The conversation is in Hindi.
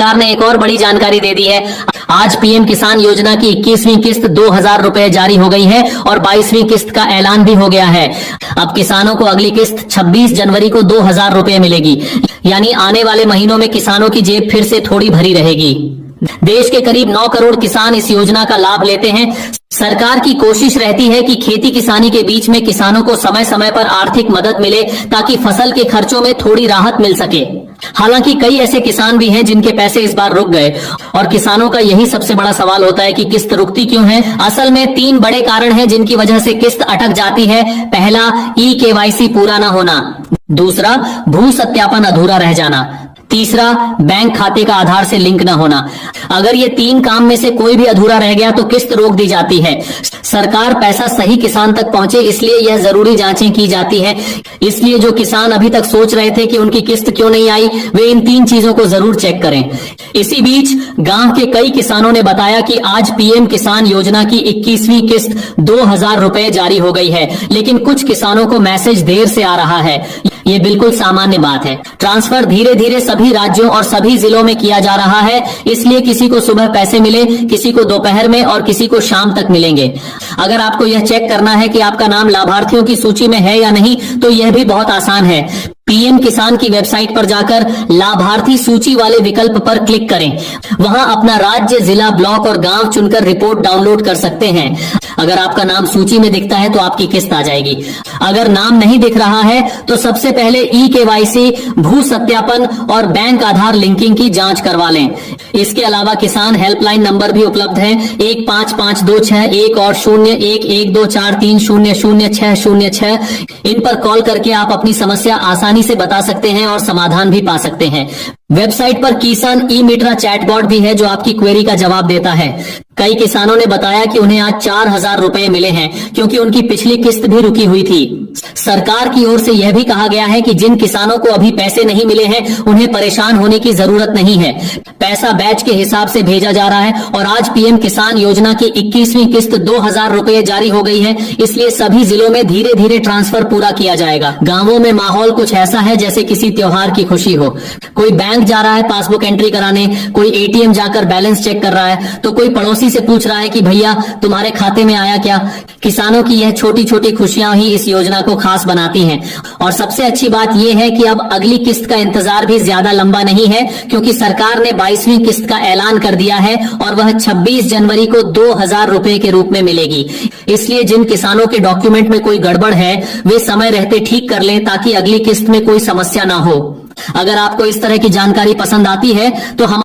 सरकार ने एक और बड़ी जानकारी दे दी है। आज पीएम किसान योजना की 21वीं किस्त 2000 रुपए जारी हो गई है और 22वीं किस्त का ऐलान भी हो गया है। अब किसानों को अगली किस्त 26 जनवरी को 2000 रुपए मिलेगी, यानी आने वाले महीनों में किसानों की जेब फिर से थोड़ी भरी रहेगी। देश के करीब 9 करोड़ किसान इस योजना का लाभ लेते हैं। सरकार की कोशिश रहती है कि खेती किसानी के बीच में किसानों को समय समय पर आर्थिक मदद मिले ताकि फसल के खर्चों में थोड़ी राहत मिल सके। हालांकि कई ऐसे किसान भी हैं जिनके पैसे इस बार रुक गए और किसानों का यही सबसे बड़ा सवाल होता है कि किस्त रुकती क्यों है। असल में 3 बड़े कारण हैं जिनकी वजह से किस्त अटक जाती है। पहला, ई-केवाईसी पूरा न होना। दूसरा, भू सत्यापन अधूरा रह जाना। तीसरा, बैंक खाते का आधार से लिंक न होना। अगर ये 3 काम में से कोई भी अधूरा रह गया तो किस्त रोक दी जाती है। सरकार पैसा सही किसान तक पहुंचे इसलिए यह जरूरी जांचें की जाती है। इसलिए जो किसान अभी तक सोच रहे थे कि उनकी किस्त क्यों नहीं आई, वे इन 3 चीजों को जरूर चेक करें। इसी बीच गांव के कई किसानों ने बताया कि आज पीएम किसान योजना की 21वीं किस्त 2000 रुपए जारी हो गई है, लेकिन कुछ किसानों को मैसेज देर से आ रहा है। ये बिल्कुल सामान्य बात है। ट्रांसफर धीरे धीरे सभी राज्यों और सभी जिलों में किया जा रहा है, इसलिए किसी को सुबह पैसे मिले, किसी को दोपहर में और किसी को शाम तक मिलेंगे। अगर आपको यह चेक करना है कि आपका नाम लाभार्थियों की सूची में है या नहीं, तो यह भी बहुत आसान है। पीएम किसान की वेबसाइट पर जाकर लाभार्थी सूची वाले विकल्प पर क्लिक करें। वहां अपना राज्य, जिला, ब्लॉक और गांव चुनकर रिपोर्ट डाउनलोड कर सकते हैं। अगर आपका नाम सूची में दिखता है तो आपकी किस्त आ जाएगी। अगर नाम नहीं दिख रहा है तो सबसे पहले ई-केवाईसी, भू सत्यापन और बैंक आधार लिंकिंग की जांच करवा लें। इसके अलावा किसान हेल्पलाइन नंबर भी उपलब्ध है 155261 और 011243000606। इन पर कॉल करके आप अपनी समस्या आसानी से बता सकते हैं और समाधान भी पा सकते हैं। वेबसाइट पर किसान ई-मित्रा चैटबॉट भी है जो आपकी क्वेरी का जवाब देता है। कई किसानों ने बताया कि उन्हें आज 4000 रुपए मिले हैं क्योंकि उनकी पिछली किस्त भी रुकी हुई थी। सरकार की ओर से यह भी कहा गया है कि जिन किसानों को अभी पैसे नहीं मिले हैं उन्हें परेशान होने की जरूरत नहीं है। पैसा बैच के हिसाब से भेजा जा रहा है और आज पीएम किसान योजना की 21वीं किस्त 2000 रुपए जारी हो गई है, इसलिए सभी जिलों में धीरे धीरे ट्रांसफर पूरा किया जाएगा। गांवों में माहौल कुछ ऐसा है जैसे किसी त्योहार की खुशी हो। कोई बैंक जा रहा है पासबुक एंट्री कराने, कोई एटीएम जाकर बैलेंस चेक कर रहा है, तो कोई पड़ोसी से पूछ रहा है कि भैया तुम्हारे खाते में आया क्या। किसानों की यह छोटी छोटी खुशियां ही इस योजना को खास बनाती हैं। और सबसे अच्छी बात यह है कि अब अगली किस्त का इंतजार भी ज्यादा लंबा नहीं है, क्योंकि सरकार ने 22वीं किस्त का ऐलान कर दिया है और वह 26 जनवरी को 2000 रुपए के रूप में मिलेगी। इसलिए जिन किसानों के डॉक्यूमेंट में कोई गड़बड़ है वे समय रहते ठीक कर लें ताकि अगली किस्त में कोई समस्या ना हो। अगर आपको इस तरह की जानकारी पसंद आती है तो हम